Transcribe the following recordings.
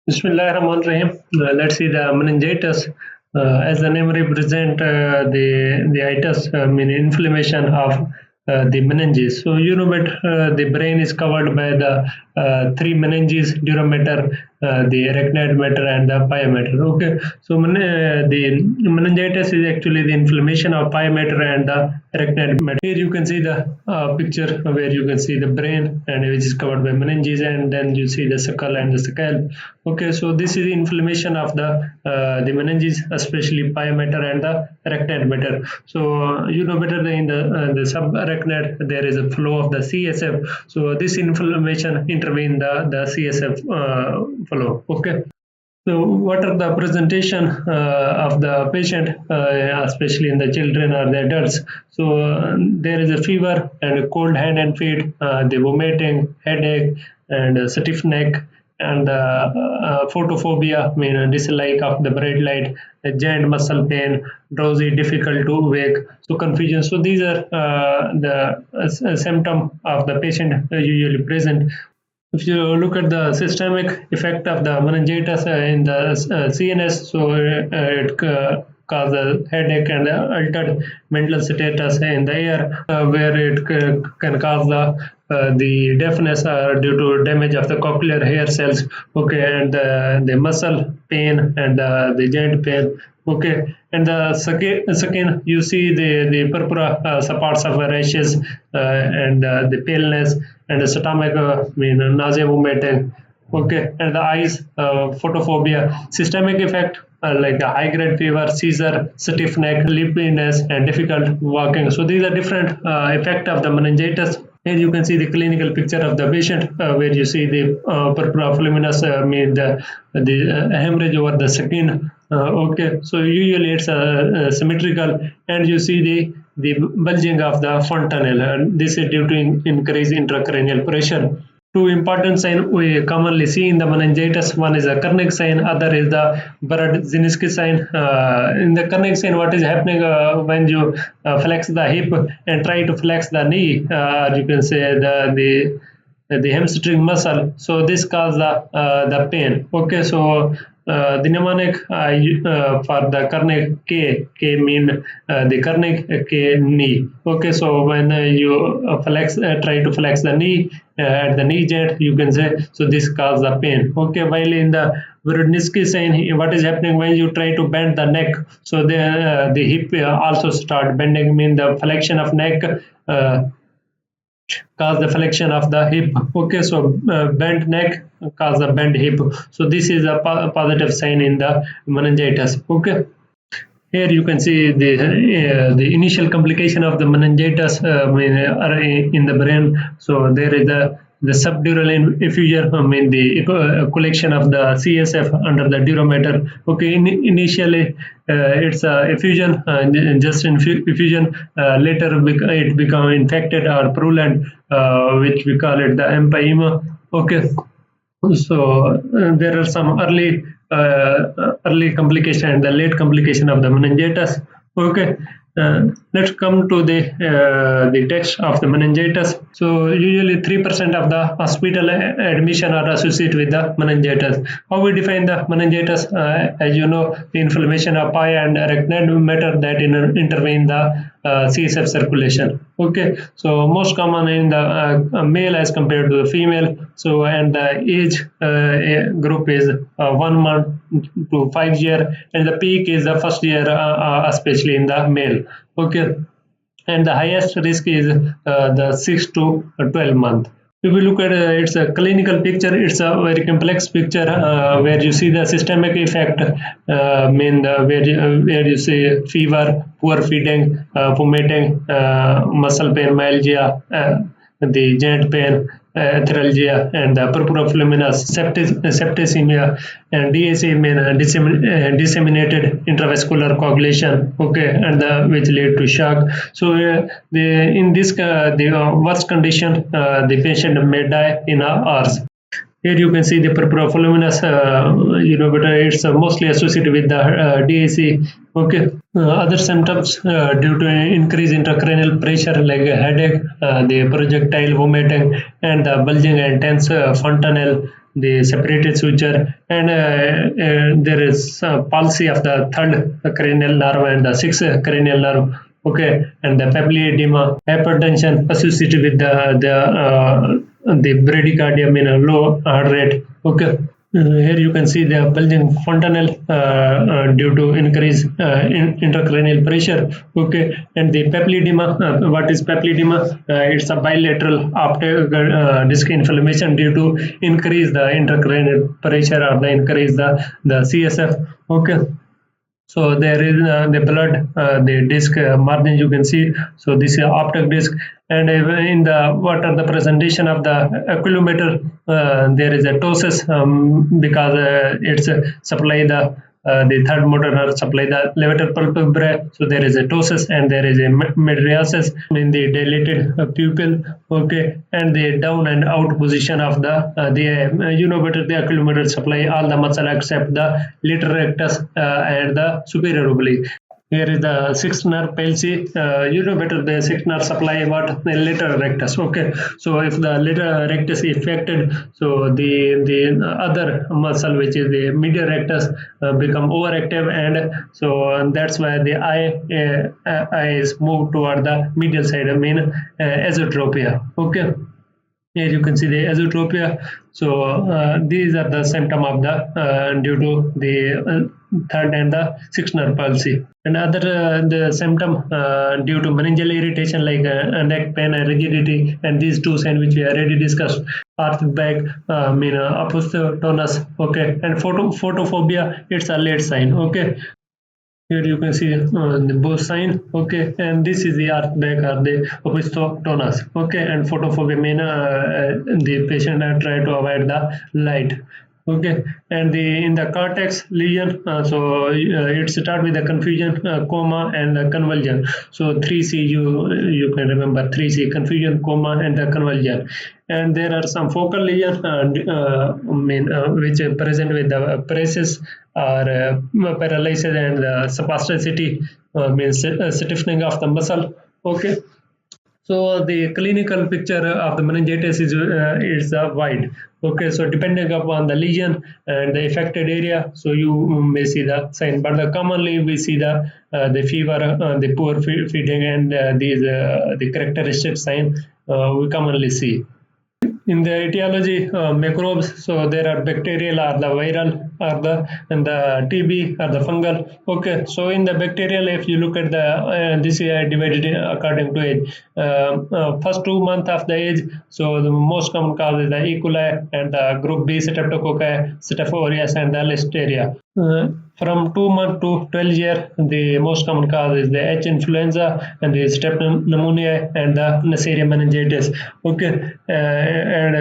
Bismillahirrahmanirrahim. Let's see the meningitis. As the name represent the itis, mean inflammation of the meninges. So you know that the brain is covered by the three meninges: dura mater, the arachnoid mater, and the pia mater. Okay, so the meningitis is actually the inflammation of pia mater and the arachnoid mater. Here you can see the picture where you can see the brain and which is covered by meninges, and then you see the skull and the scalp. Okay, so this is the inflammation of the meninges, especially pia mater and the arachnoid mater. So you know better in the subarachnoid there is a flow of the CSF. So this inflammation intervene the CSF flow. Okay. So what are the presentation of the patient, especially in the children or the adults? So there is a fever and a cold hand and feet, the vomiting, headache, and a stiff neck, and photophobia, mean dislike of the bright light, giant muscle pain, drowsy, difficult to wake, so confusion. So these are the symptom of the patient usually present. If you look at the systemic effect of the meningitis in the CNS, so it causes headache and altered mental status in the ear, where it can cause the deafness due to damage of the cochlear hair cells. Okay, and the muscle pain and the joint pain. Okay, and the second you see the purpura spots of rashes and the paleness and the stomach, nausea, vomiting. Okay, and the eyes, photophobia, systemic effect like a high grade fever, seizure, stiff neck, lippiness, and difficult walking. So these are different effect of the meningitis. Here you can see the clinical picture of the patient, where you see the purpura fulminous, the hemorrhage over the skin. Okay, so usually it's symmetrical, and you see the bulging of the fontanelle. This is due to increased intracranial pressure. Two important signs we commonly see in the meningitis. One is a Kernig sign, other is the Brud-Zielinski sign. In the Kernig sign, what is happening when you flex the hip and try to flex the knee, you can say the hamstring muscle. So this causes the pain. Okay, so the mnemonic for the Kernig K mean the Kernig K knee. Okay, so when you try to flex the knee at the knee joint, you can say, so this causes the pain. Okay, while in the Brudzinski sign, what is happening when you try to bend the neck? So the hip also start bending, mean the flexion of neck cause the flexion of the hip. Okay, so bent neck cause the bent hip. So this is a positive sign in the meningitis. Okay. Here you can see the initial complication of the meningitis in the brain. So there is the subdural effusion, the collection of the CSF under the dura mater. Okay, initially it's a effusion, just effusion. Later it become infected or purulent, which we call it the empyema. Okay, so there are some early complication and the late complication of the meningitis. Okay, let's come to the text of the meningitis. So usually 3% of the hospital admission are associated with the meningitis. How we define the meningitis? As you know, the inflammation of pia and arachnoid mater that intervene the CSF circulation. Okay, so most common in the male as compared to the female. So and the age group is 1 month to 5 years, and the peak is the first year, especially in the male. Okay, and the highest risk is the 6 to 12 month. If we look at its a clinical picture, it's a very complex picture where you see the systemic effect, where you see fever, poor feeding, vomiting, muscle pain, myalgia, the joint pain, arthralgia, and the purpura fulminous, septicemia, and DAC disseminated intravascular coagulation. Okay, and which lead to shock. So in this the worst condition, the patient may die in hours. Here you can see the purpura fulminous, but it's mostly associated with the DAC. Okay, other symptoms due to increased intracranial pressure like headache, the projectile vomiting, and the bulging and tense fontanelle, the separated suture, and there is palsy of the third cranial nerve and the sixth cranial nerve. Okay, and the papilledema, hypertension associated with the bradycardia, mean a low heart rate. Okay. Here you can see the bulging fontanelle due to increase intracranial pressure. Okay, and the papilledema. What is papilledema? It's a bilateral optic disc inflammation due to increase the intracranial pressure or the increase the CSF. Okay. So there is the blood, the disc margin you can see. So this is optic disc, and in the what are the presentation of the oculometer? There is a ptosis because it's supply the third motor nerve supply the levator palpebrae. So there is a ptosis and there is a mydriasis in the dilated pupil. Okay, and the down and out position of the better the oculometer supply all the muscle except the lateral rectus and the superior oblique. Here is the sixth nerve palsy. Better the sixth nerve supply what the lateral rectus. Okay, so if the lateral rectus is affected, so the other muscle which is the medial rectus become overactive, and so that's why the eye is moved toward the medial side. I mean esotropia. Okay. Here you can see the esotropia. So these are the symptom of the due to the third and the sixth nerve palsy. And other the symptom due to meningeal irritation like neck pain and rigidity, and these two signs which we already discussed. Arthritic back, opisthotonus. Okay, and photophobia. It's a late sign. Okay. Here you can see the both sign. Okay, and this is the arth back or the opisthotonus. Okay, and photophobia mean the patient try to avoid the light. Okay, and in the cortex lesion, so it start with the confusion, coma, and the convulsion. So 3C you can remember 3C: confusion, coma, and the convulsion. And there are some focal lesion which are present with the paralysis or paralysis and spasticity, means stiffening of the muscle. Okay. So the clinical picture of the meningitis is wide. Okay, so depending upon the lesion and the affected area, so you may see the sign. But commonly we see the fever, the poor feeding, and the characteristic sign we commonly see. In the etiology, microbes, so there are bacterial or the viral or the TB or the fungal. Okay, so in the bacterial, if you look at the this is divided according to age. First 2 months of the age, so the most common cause is the E. coli and the group B streptococci, Staph aureus, and the listeria. From 2 months to 12 years, the most common cause is the H. influenza and the strep pneumoniae and the Neisseria meningitis. Okay, and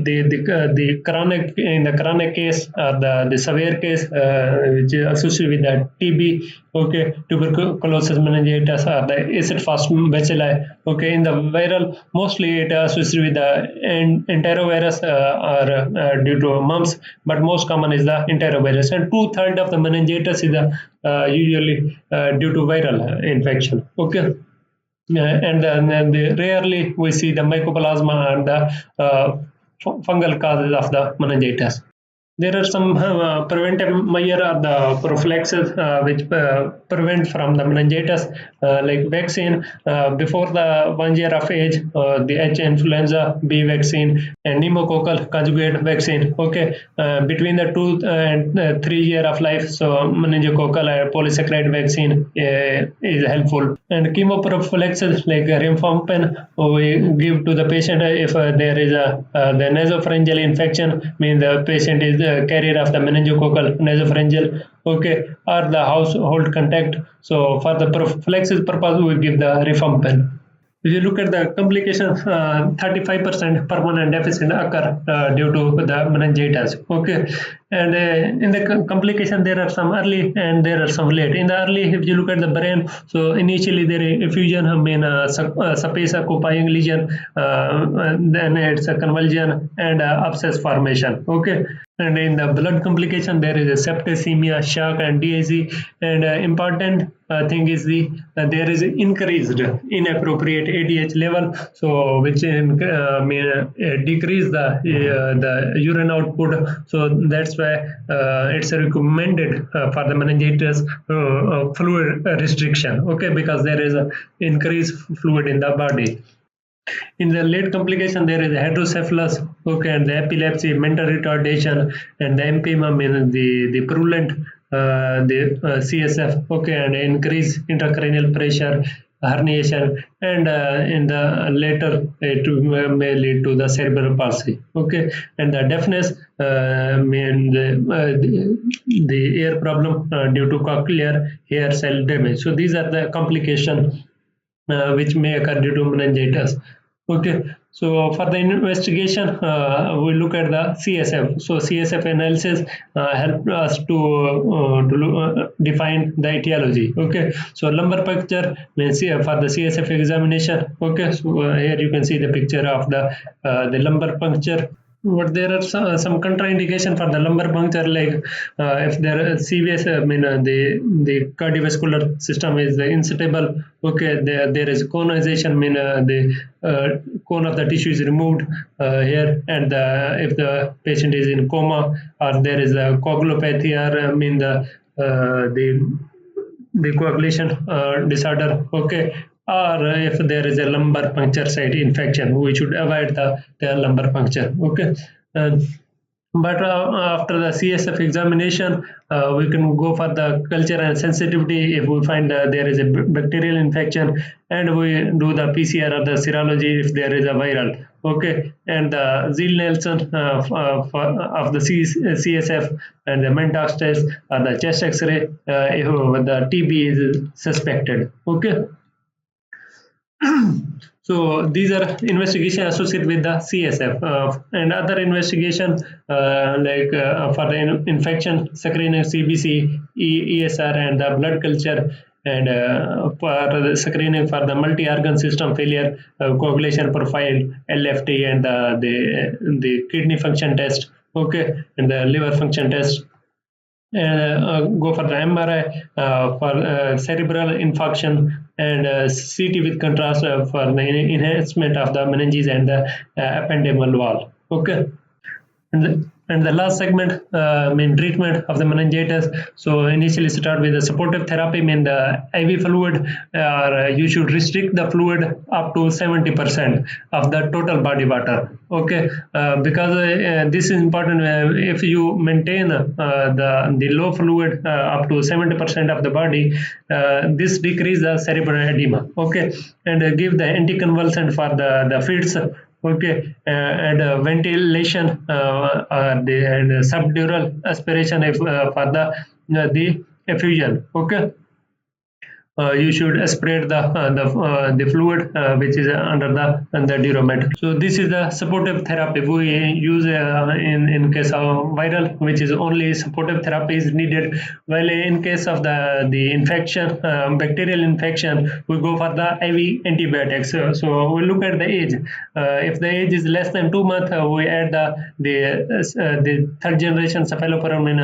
the chronic in the chronic case or the severe case which is associated with the TB. Okay, tuberculosis meningitis or the acid fast bacilli. Okay, in the viral, mostly it associated with the enterovirus or due to mumps, but most common is the enterovirus, and 2/3 of the meningitis is usually due to viral infection. Okay. And then rarely we see the mycoplasma and the fungal causes of the meningitis. There are some preventive measures or the prophylaxis which prevent from the meningitis, like vaccine before the 1 year of age, the H influenza B vaccine and pneumococcal conjugate vaccine. Okay, between the 2 and 3 year of life, so meningococcal polysaccharide vaccine is helpful. And chemoprophylaxis like rifampin we give to the patient if there is the nasopharyngeal infection, means the patient is carrier of the meningococcal nasopharyngeal. Okay, or the household contact. So for the prophylaxis purpose, we give the rifampin. If you look at the complications, 35% permanent deficit occur due to the meningitis. Okay, and in the complication there are some early and there are some late. In the early, if you look at the brain, so initially there is effusion, space occupying lesion, then it's a convulsion and abscess formation. Okay, And in the blood complication, there is a septicemia, shock, and DIC. And important thing is there is increased inappropriate ADH level, so which may decrease the urine output. So that's why it's recommended for the meningitis fluid restriction. Okay, because there is a increased fluid in the body. In the late complication, there is hydrocephalus, okay, and the epilepsy, mental retardation, and the empyema, means the purulent, CSF, okay, and increased intracranial pressure, herniation, and in the later it may lead to the cerebral palsy, okay, and the deafness, mean the ear problem due to cochlear hair cell damage. So these are the complications which may occur due to meningitis. Okay, so for the investigation, we look at the CSF. So CSF analysis help us to define the etiology. Okay, so lumbar puncture means for the CSF examination. Okay, so here you can see the picture of the lumbar puncture. But there are some contraindication for the lumbar puncture, like if there is serious, the cardiovascular system is unstable. Okay, there is conization, the cone of the tissue is removed here, and if the patient is in coma, or there is a coagulopathy, or the coagulation disorder. Okay, or if there is a lumbar puncture site infection, we should avoid the lumbar puncture. Okay, but after the CSF examination, we can go for the culture and sensitivity if we find there is a bacterial infection, and we do the PCR or the serology if there is a viral. Okay, and the Zeal-Nelson of the CSF and the Mentox test or the chest X-ray if the TB is suspected. Okay. So these are investigation associated with the CSF and other investigation like for the infection, screening CBC, ESR, and the blood culture, and for the screening for the multi-organ system failure, coagulation profile, LFT, and the kidney function test. Okay, and the liver function test. Go for the MRI for cerebral infarction, and CT with contrast for the enhancement of the meninges and the ependymal wall. Okay. And the last segment, treatment of the meningitis. So initially start with the supportive therapy, the IV fluid, or you should restrict the fluid up to 70% of the total body water. Okay, because this is important. If you maintain the low fluid up to 70% of the body, this decreases the cerebral edema. Okay, and give the anticonvulsant for the fits. Okay, and ventilation and subdural aspiration if, for the effusion. Okay, you should aspirate the fluid which is under the duromet. So this is the supportive therapy we use in case of viral, which is only supportive therapy is needed. While in case of the infection, bacterial infection, we go for the IV antibiotics. So we look at the age. If the age is less than 2 months, we add the third generation cephalosporin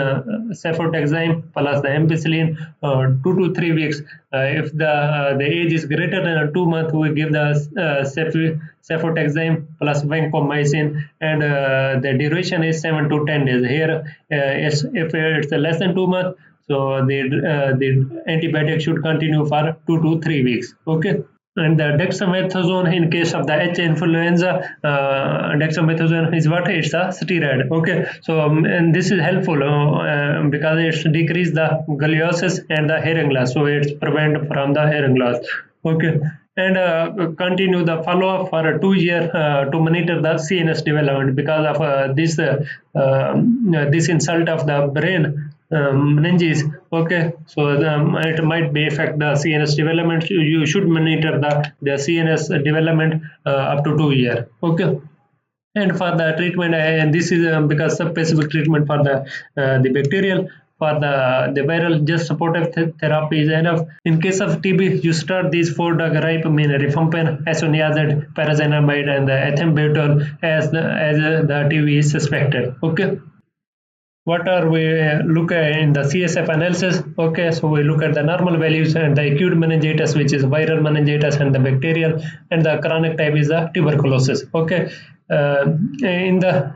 cefotaxime plus the ampicillin 2 to 3 weeks. If the age is greater than 2 months, we give the cefotaxime plus vancomycin, and the duration is 7 to 10 days. Here, if it's less than 2 months, so the antibiotic should continue for 2 to 3 weeks. Okay. And the dexamethasone, in case of the H influenza, dexamethasone is what? It's a steroid. Okay, so and this is helpful because it's decrease the galiosis and the hearing loss, so it's prevent from the hearing loss. Okay, and continue the follow-up for 2 years to monitor the CNS development, because of this insult of the brain. Meninges. Okay, so it might be affect the CNS development. You should monitor the CNS development up to 2 years. Okay. And for the treatment, and this is because specific treatment for the bacterial. For the viral, just supportive therapy is enough. In case of TB, you start these 4-drug rifampin, isoniazid, pyrazinamide, and the ethambutol as the TB is suspected. Okay. what are we look at in the CSF analysis? Okay, so we look at the normal values and the acute meningitis, which is viral meningitis, and the bacterial, and the chronic type is the tuberculosis. Okay, in the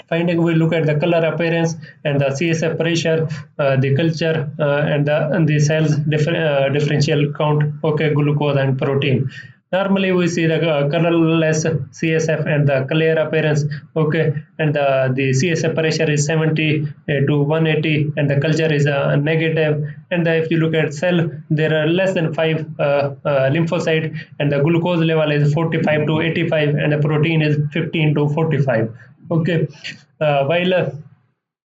finding we look at the color appearance and the CSF pressure, the culture, and the cells differential count, okay, glucose and protein. Normally we see the colorless CSF and the clear appearance, okay, and the CSF pressure is 70 to 180 and the culture is negative, and if you look at cell, there are less than 5 lymphocyte, and the glucose level is 45 to 85 and the protein is 15 to 45. Okay, while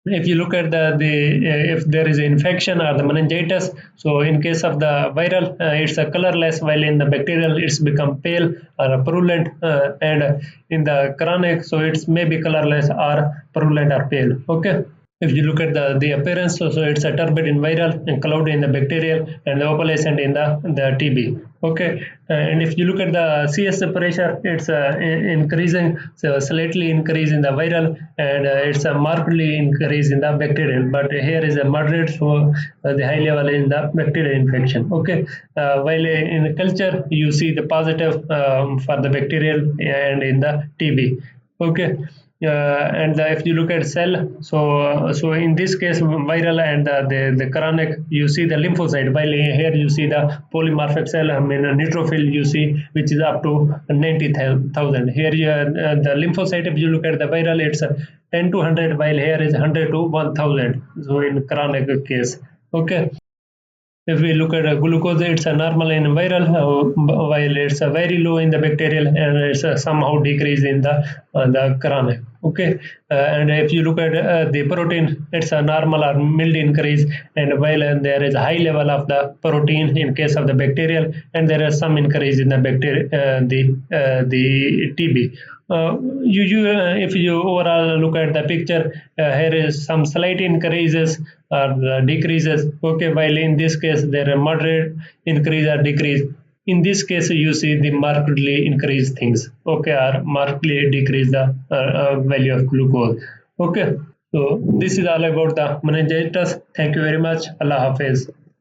if you look at if there is infection or the meningitis, so in case of the viral, it's a colorless, while in the bacterial it's become pale or purulent, and in the chronic, so it's maybe colorless or purulent or pale. Okay. If you look at the appearance, so it's a turbid in viral and cloud in the bacterial and the opalescent in the TB. Okay, and if you look at the CS pressure, it's increasing, so slightly increase in the viral, and it's a markedly increase in the bacterial. But here is a moderate, so the high level in the bacterial infection. Okay, while in culture you see the positive for the bacterial and in the TB. Okay. And if you look at cell, so in this case viral and the chronic, you see the lymphocyte, while here you see the polymorphic cell, I mean neutrophil you see, which is up to 90,000. Here the lymphocyte, if you look at the viral, it's 10 to 100, while here is 100 to 1000, so in chronic case. Okay. If we look at glucose, it's a normal in viral, while it's a very low in the bacterial, and it's somehow decrease in the chronic. Okay, and if you look at the protein, it's a normal or mild increase, and while there is a high level of the protein in case of the bacterial, and there is some increase in the bacteria, the TB. If you overall look at the picture, here is some slight increases or decreases. Okay, while in this case there are moderate increase or decrease. In this case, you see the markedly increase things. Okay, or markedly decrease the value of glucose. Okay, so this is all about the meningitis. Thank you very much. Allah Hafiz.